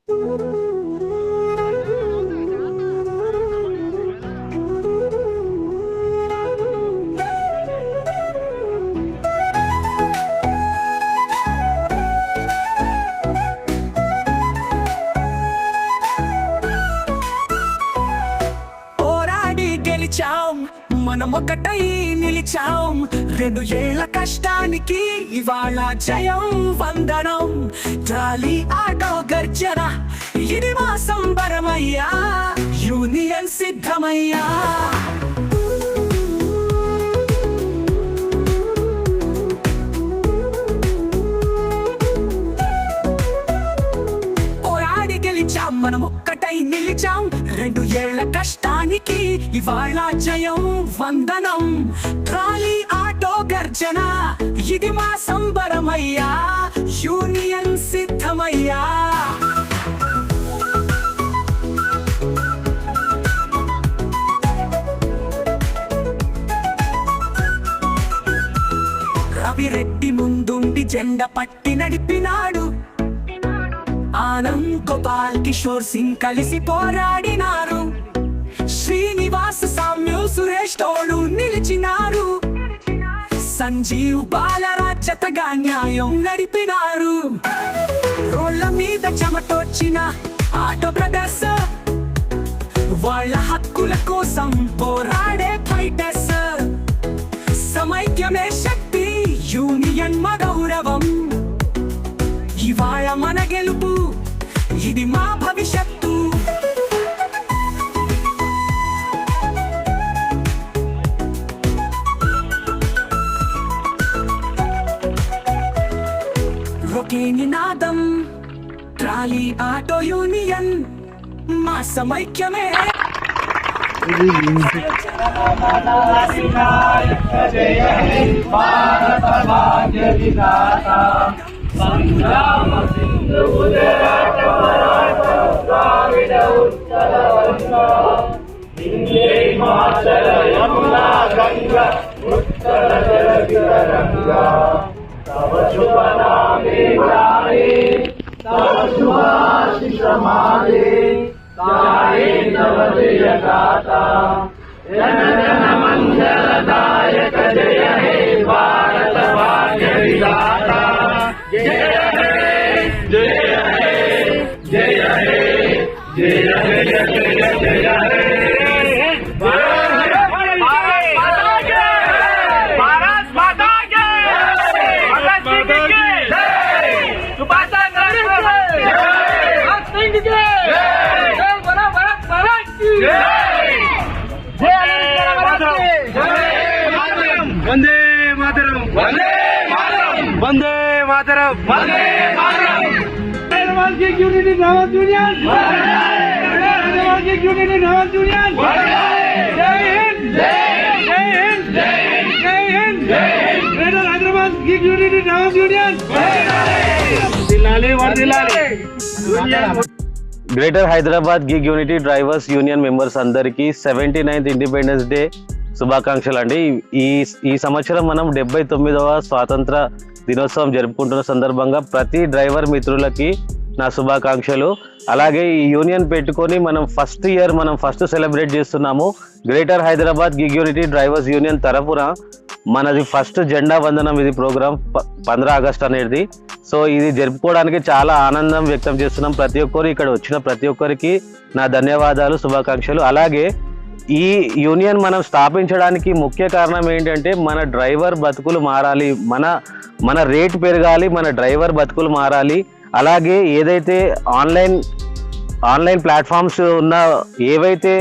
మనం ఒకటై నిలిచాం 2 ఏళ్ల కష్టానికి ఇవాళ జయం వందనం ట్రాలీ ఆటో గర్జన ఇది మా సంబరమయ్యా యూనియన్ సిద్ధమయ్యా పోరాడి గెలిచాం మనం ఒక్కటై నిలిచాం 2 ఏళ్ల కష్టానికి ఇవాళ జయం వందనం ట్రాలీ ఆటో గర్జన ఇది మా సంబరమయ్యా యూనియన్ సిద్ధమయ్యా రవిరెడ్డి ముందుండి జెండా పట్టి నడిపినాడు ఆనంద్ గోపాల్ కిషోర్ సింగ్ కలిసి పోరాడినారు శ్రీనివాస్ సామ్యు సురేష్ తోడు నిలిచినారు సంజీవ్ బాలరాజతగా న్యాయం నడిపినారు రోడ్ల మీద చెమటొచ్చిన ఆటో బ్రదర్స్ వాళ్ళ హక్కుల కోసం పోరాడే ఫైటర్స్ సమైక్యమే శక్తి యూనియన్ మా గౌరవం ఇవాళ మన గెలుపు ఇది మా భవిష్యత్తు ఒకే నినాదం ట్రాలీ ఆటో యూనియన్ మా సమైక్యమే జయ హే భారత భాగ్య విధాత సంగ్రామ సింధు గుజరాట మరాఠ ద్రావిడ ఉత్కల వంగ హిందీ హిమాచల యమునా గంగా ఉత్తర జలధిర రంగా तव शुभ नामे गाये तव शुभाशिष माले गाये तव जय गाथा जन जन मंगलदायक जय हे भारत भाग्य विधाता जय हे जय हे जय हे जय हे जय जय हे वंदे मातरम वंदे मातरम वंदे मातरम वंदे मातरम हैदराबाद की यूनिटी नवाज यूनियन हैदराबाद की यूनिटी नवाज यूनियन जय हिंद जय हिंद जय हिंद जय हिंद ग्रेटर हैदराबाद की यूनिटी नवाज यूनियन दिलाले वर्दिलाले greater Hyderabad gig unity drivers union members అందరికీ 79th ఇండిపెండెన్స్ డే శుభాకాంక్షలు అండి. ఈ సంవత్సరం మనం 79వ స్వాతంత్ర దినోత్సవం జరుపుకుంటున్న సందర్భంగా ప్రతి డ్రైవర్ మిత్రులకి నా శుభాకాంక్షలు. అలాగే ఈ యూనియన్ పెట్టుకొని మనం ఫస్ట్ సెలబ్రేట్ చేస్తున్నాము. Greater Hyderabad gig unity drivers union తరపున మనది ఫస్ట్ జెండా వందనం ఇది ప్రోగ్రామ్ 15 ఆగస్ట్ అనేది. సో ఇది జరుపుకోవడానికి చాలా ఆనందం వ్యక్తం చేస్తున్నాం. ప్రతి ఒక్కరు ఇక్కడ వచ్చిన ప్రతి ఒక్కరికి నా ధన్యవాదాలు, శుభాకాంక్షలు. అలాగే ఈ యూనియన్ మనం స్థాపించడానికి ముఖ్య కారణం ఏంటంటే మన డ్రైవర్ బతుకులు మారాలి, మన రేట్ పెరగాలి, మన డ్రైవర్ బతుకులు మారాలి. అలాగే ఏదైతే ఆన్లైన్ ప్లాట్ఫామ్స్ ఉన్న ఏవైతే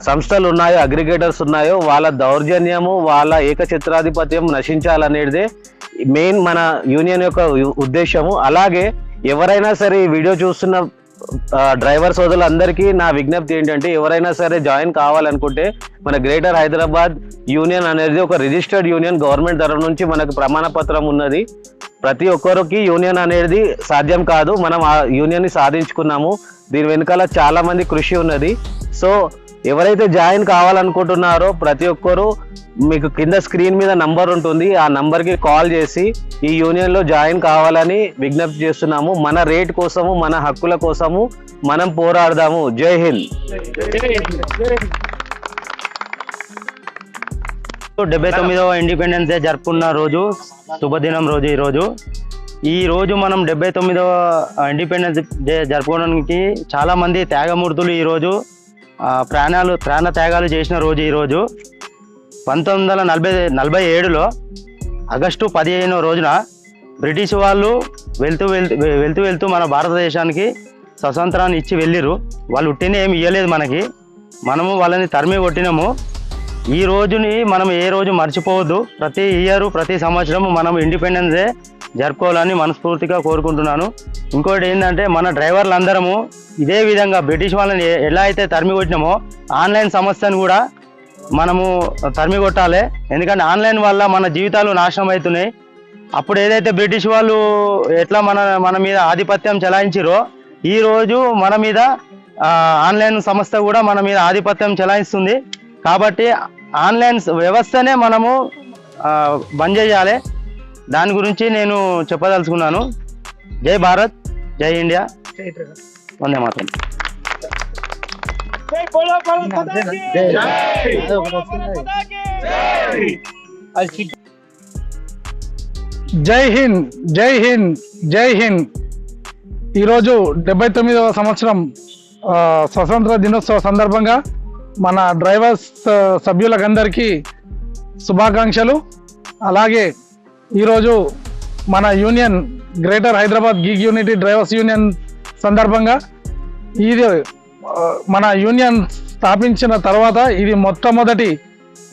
సంస్థలు ఉన్నాయో, అగ్రిగేటర్స్ ఉన్నాయో, వాళ్ళ దౌర్జన్యము, వాళ్ళ ఏకఛత్రాధిపత్యం నశించాలనేదే మెయిన్ మన యూనియన్ యొక్క ఉద్దేశము. అలాగే ఎవరైనా సరే ఈ వీడియో చూస్తున్న డ్రైవర్ సోదరులందరికీ నా విజ్ఞప్తి ఏంటంటే ఎవరైనా సరే జాయిన్ కావాలనుకుంటే మన గ్రేటర్ హైదరాబాద్ యూనియన్ అనేది ఒక రిజిస్టర్డ్ యూనియన్, గవర్నమెంట్ తరఫు నుంచి మనకు ప్రమాణ పత్రం ఉన్నది. ప్రతి ఒక్కరికి యూనియన్ అనేది సాధ్యం కాదు, మనం ఆ యూనియన్ని సాధించుకున్నాము. దీని వెనకాల చాలా మంది కృషి ఉన్నది. సో ఎవరైతే జాయిన్ కావాలనుకుంటున్నారో ప్రతి ఒక్కరూ మీకు కింద స్క్రీన్ మీద నంబర్ ఉంటుంది, ఆ నంబర్కి కాల్ చేసి ఈ యూనియన్లో జాయిన్ కావాలని విజ్ఞప్తి చేస్తున్నాము. మన రేట్ కోసము, మన హక్కుల కోసము మనం పోరాడదాము. జై హింద్. 79వ ఇండిపెండెన్స్ డే జరుపుకున్న రోజు, శుభదినం రోజు. ఈ రోజు మనం 79వ ఇండిపెండెన్స్ డే జరుపుకోవడానికి చాలా మంది త్యాగమూర్తులు ఈరోజు ప్రాణ త్యాగాలు చేసిన రోజు. ఈరోజు 1947లో ఆగస్టు 15వ రోజున బ్రిటిష్ వాళ్ళు వెళ్తూ మన భారతదేశానికి స్వతంత్రాన్ని ఇచ్చి వెళ్ళిరు. వాళ్ళు ఉట్టిన ఏమి ఇవ్వలేదు మనకి, మనము వాళ్ళని తరిమి కొట్టినాము. ఈ రోజుని మనం ఏ రోజు మర్చిపోవద్దు. ప్రతి ఇయర్, ప్రతి సంవత్సరం మనం ఇండిపెండెన్స్ డే జరుపుకోవాలని మనస్ఫూర్తిగా కోరుకుంటున్నాను. ఇంకోటి ఏంటంటే, మన డ్రైవర్లు అందరము ఇదే విధంగా బ్రిటిష్ వాళ్ళని ఎలా అయితే తరిమి కొట్టినామో ఆన్లైన్ సమస్యను కూడా మనము తరిమి కొట్టాలి. ఎందుకంటే ఆన్లైన్ వల్ల మన జీవితాలు నాశనం అవుతున్నాయి. అప్పుడు ఏదైతే బ్రిటిష్ వాళ్ళు ఎట్లా మన మీద ఆధిపత్యం చెలాయించారో, ఈరోజు మన మీద ఆన్లైన్ సంస్థ కూడా మన మీద ఆధిపత్యం చెలాయిస్తుంది. కాబట్టి ఆన్లైన్ వ్యవస్థనే మనము బంద్ చేయాలి. దాని గురించి నేను చెప్పదలుచుకున్నాను. జై భారత్, జై ఇండియా, వందే మాతరం. జై హింద్, జై హింద్, జై హింద్. ఈరోజు 79వ సంవత్సరం స్వతంత్ర దినోత్సవ సందర్భంగా మన డ్రైవర్స్ సభ్యులకందరికీ శుభాకాంక్షలు. అలాగే ఈరోజు మన union greater Hyderabad gig unity drivers union సందర్భంగా ఇది మన యూనియన్ స్థాపించిన తర్వాత ఇది మొట్టమొదటి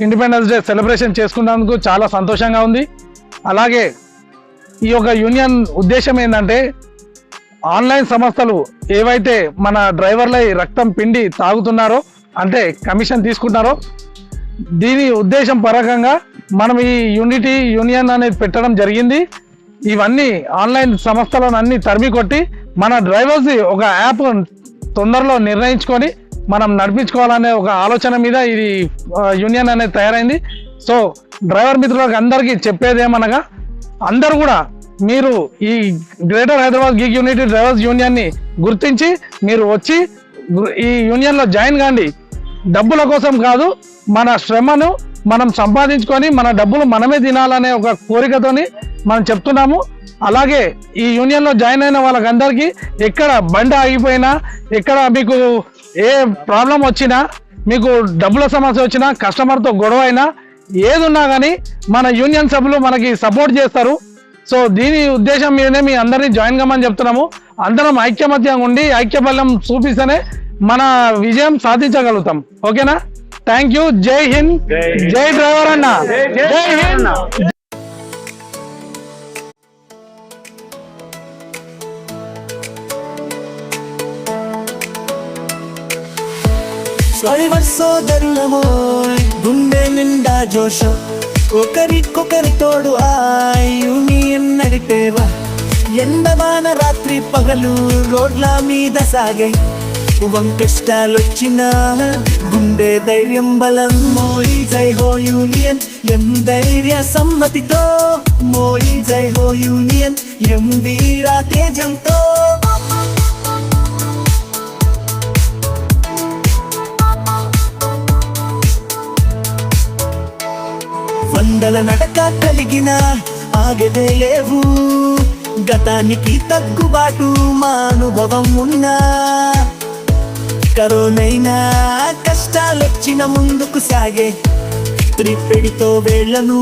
ఇండిపెండెన్స్ డే సెలబ్రేషన్ చేసుకున్నందుకు చాలా సంతోషంగా ఉంది. అలాగే ఈ యొక్క యూనియన్ ఉద్దేశం ఏంటంటే, ఆన్లైన్ సంస్థలు ఏవైతే మన డ్రైవర్లై రక్తం పిండి తాగుతున్నారో, అంటే కమిషన్ తీసుకుంటున్నారో, దీని ఉద్దేశం పరంగా మనం ఈ యూనియన్ అనేది పెట్టడం జరిగింది. ఇవన్నీ ఆన్లైన్ సంస్థలను అన్ని తరిమి కొట్టి మన డ్రైవర్స్ ఒక యాప్ తొందరలో నిర్ణయించుకొని మనం నడిపించుకోవాలనే ఒక ఆలోచన మీద ఇది యూనియన్ అనేది తయారైంది. సో డ్రైవర్ మిత్రులకు అందరికీ చెప్పేది ఏమనగా, అందరూ కూడా మీరు ఈ greater Hyderabad gig unity drivers యూనియన్ని గుర్తించి మీరు వచ్చి ఈ యూనియన్లో జాయిన్ కాండి. డబ్బుల కోసం కాదు, మన శ్రమను మనం సంపాదించుకొని మన డబ్బులు మనమే తినాలనే ఒక కోరికతోని మనం చెప్తున్నాము. అలాగే ఈ యూనియన్లో జాయిన్ అయిన వాళ్ళకందరికీ ఎక్కడ బండి ఆగిపోయినా, ఎక్కడ మీకు ఏ ప్రాబ్లం వచ్చినా, మీకు డబ్బుల సమస్య వచ్చినా, కస్టమర్తో గొడవ అయినా, ఏది ఉన్నా కానీ మన యూనియన్ సభ్యులు మనకి సపోర్ట్ చేస్తారు. సో దీని ఉద్దేశం మీదనే మీ అందరినీ జాయిన్ కమ్మని చెప్తున్నాము. అందరం ఐక్యమత్యంగా ఉండి ఐక్యబలం చూపిస్తేనే మన విజయం సాధించగలుగుతాం. ఓకేనా? Thank you. జై హింద్, జై డ్రైవర్ అన్న, జై హింద్. డ్రైవర్ సోదరులమో గుండె నిండా జోషం, ఒకరికొకరి తోడు యూనియన్ నడిపేవా. ఎండవాన రాత్రి పగలు రోడ్ల మీద సాగే, కష్టాలొచ్చినా గుండె ధైర్యం బలం. మోయి జై హో యూనియన్, ఎం ధైర్య సమ్మతితో. మోయి జై హో యూనియన్, ఎం వీరా తేజంతో. వందల నడక కలిగిన ఆగదే లేవు, గతానికి తగ్గుబాటు మా అనుభవం ఉన్నా. కరోనైనా కష్టాలొచ్చిన ముందుకు సాగే, త్రిపెడితో వేళ్లను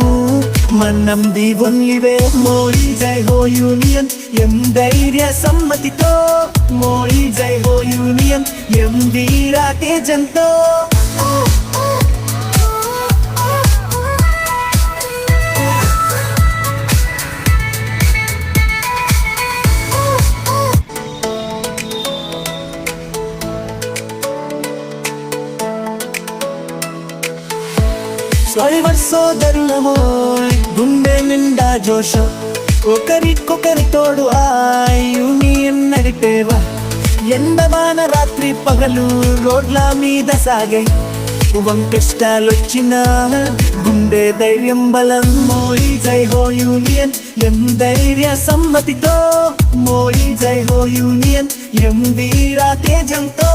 మనం దీవొన్లివే. మోయి జై హో యూనియన్, ఎం ధైర్య సమ్మతితో. మోయి జై హో యూనియన్, ఎం వీరా తేజంతో. డ్రైవర్ సోదరులమో గుండె నిండా జోషం, ఒకరికొకరి తోడు యూనియన్ నడిపేవా. ఎండమాన రాత్రి పగలు రోడ్ల మీద సాగే కష్టాలొచ్చినా గుండె ధైర్యం బలం మోయి జై హో యూనియన్ ఎం ధైర్య సమ్మతితో మోయి జై హో యూనియన్ ఎం వీరా తేజంతో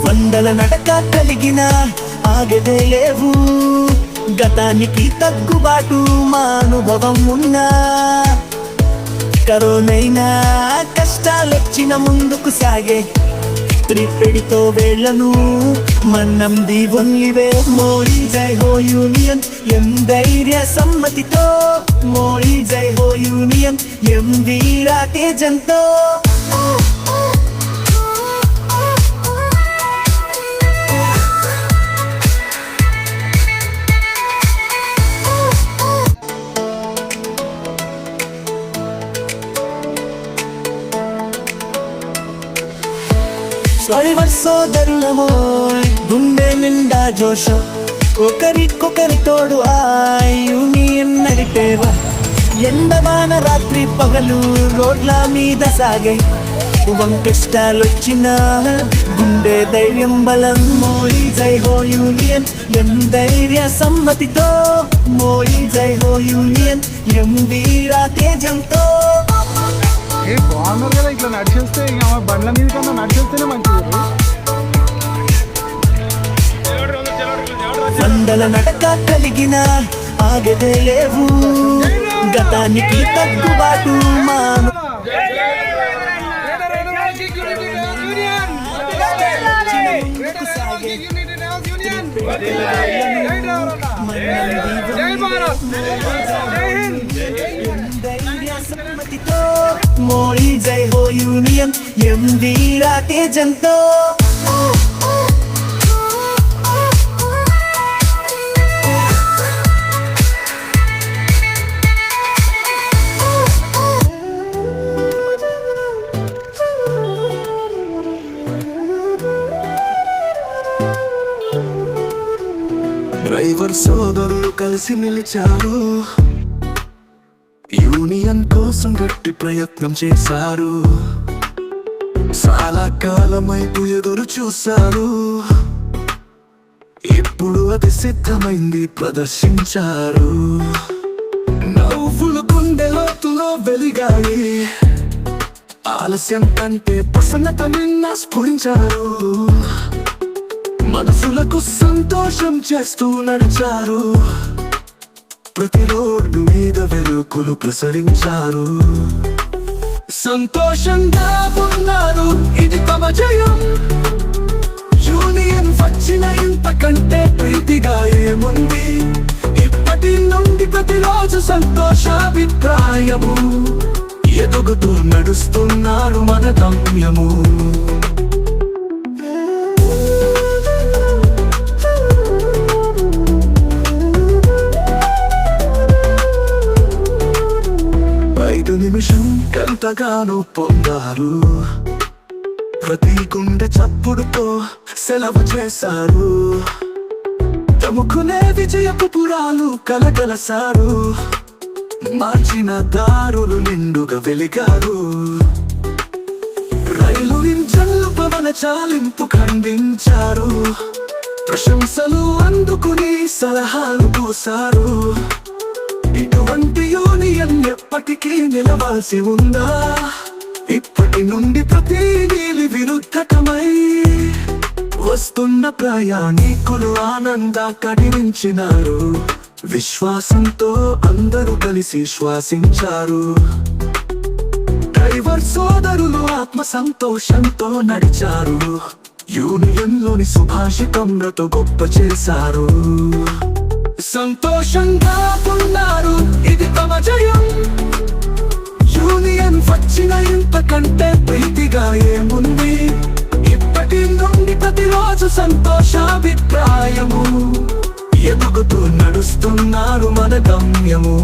వందల నడక కలిగిన ఆగదే లేవు గతానికి తగ్గుబాటు మా అనుభవం ఉన్నా కరోనైనా కష్టాలొచ్చిన ముందుకు సాగే త్రిపెడితో వేళ్లను మన్నం దీవొన్లివే మోయి జై హో యూనియన్ ఎం ధైర్య సమ్మతితో మోయి జై హో యూనియన్ ఎం వీరా తేజంతో డ్రైవర్ సోదరులమో గుండె నిండా జోష ఒకరికొకరి తోడు యూనియన్ నడిపేవా ఎండమాన రాత్రి పగలు రోడ్ల మీద సాగే కష్టాలొచ్చినా గుండె ధైర్యం బలం మోయి జై హో యూనియన్ ఎం ధైర్య సమ్మతితో మోయి జై హో యూనియన్ ఎం వీరా తేజంతో బాగున్నారు కదా ఇట్లా నడిచేస్తే ఇంకా బండ్ల మీద కన్నా నడిచేస్తేనే మంచిది. వందల నడక కలిగిన ఆగదే లేవు గతానికి తగ్గుబాటు మాను మోయి జై హో యూనియన్ ఎం వీరా తేజంతో డ్రైవర్ సోదరులు కలిసి నిలిచారు యూనియన్ కోసం గట్టి ప్రయత్నం చేశారు చాలా కాలమైపు ఎదురు చూశారు ఇప్పుడు అది సిద్ధమైంది ప్రదర్శించారు నవ్వులు గుండె లోతులో వెలిగాయి ఆలస్యం కంటే ప్రసన్నత నిన్న స్ఫురించారు మనసులకు సంతోషం చేస్తూ నడిచారు ప్రతి రోడ్డు మీద వెలుగులు ప్రసరించారు సంతోషంగా ఉన్నారు ఇది తమ జయం యూనియన్ వచ్చిన ఇంతకంటే ప్రీతిగా ఏముంది ఇప్పటి నుండి ప్రతిరోజు సంతోషాభిప్రాయము ఎదుగుతూ నడుస్తున్నారు మన గమ్యము నిమిషం ఎంతగానో పొందారు ప్రతి గుండె చప్పుడుతో సెలవు చేశారు తమకునే విజయపు పురాలు కలగలసారు మార్చిన దారులు నిండుగా వెలిగారు రైలు ఇంజన్లు పవన చాలింపు ఖండించారు ప్రశంసలు అందుకుని సలహాలు పోసారు ఇటువంటి యూనియన్ ఎప్పటికీ నిలవాల్సి ఉందా ఇప్పటి నుండి ప్రతి నీలి విరుద్ధకమై వస్తున్న ప్రయాణికులు ఆనంద కడివించినారు విశ్వాసంతో అందరూ కలిసి శ్వాసించారు డ్రైవర్ సోదరులు ఆత్మ సంతోషంతో నడిచారు యూనియన్ లోని సుభాషితంతో గొప్ప చేశారు సంతోషంగా ఉన్నారు ఇది తమ జయం యూనియన్ వచ్చిన ఇంతకంటే ప్రీతిగా ఏముంది ఇప్పటి నుండి ప్రతిరోజు సంతోషాభిప్రాయము ఎదుగుతూ నడుస్తున్నారు మన గమ్యము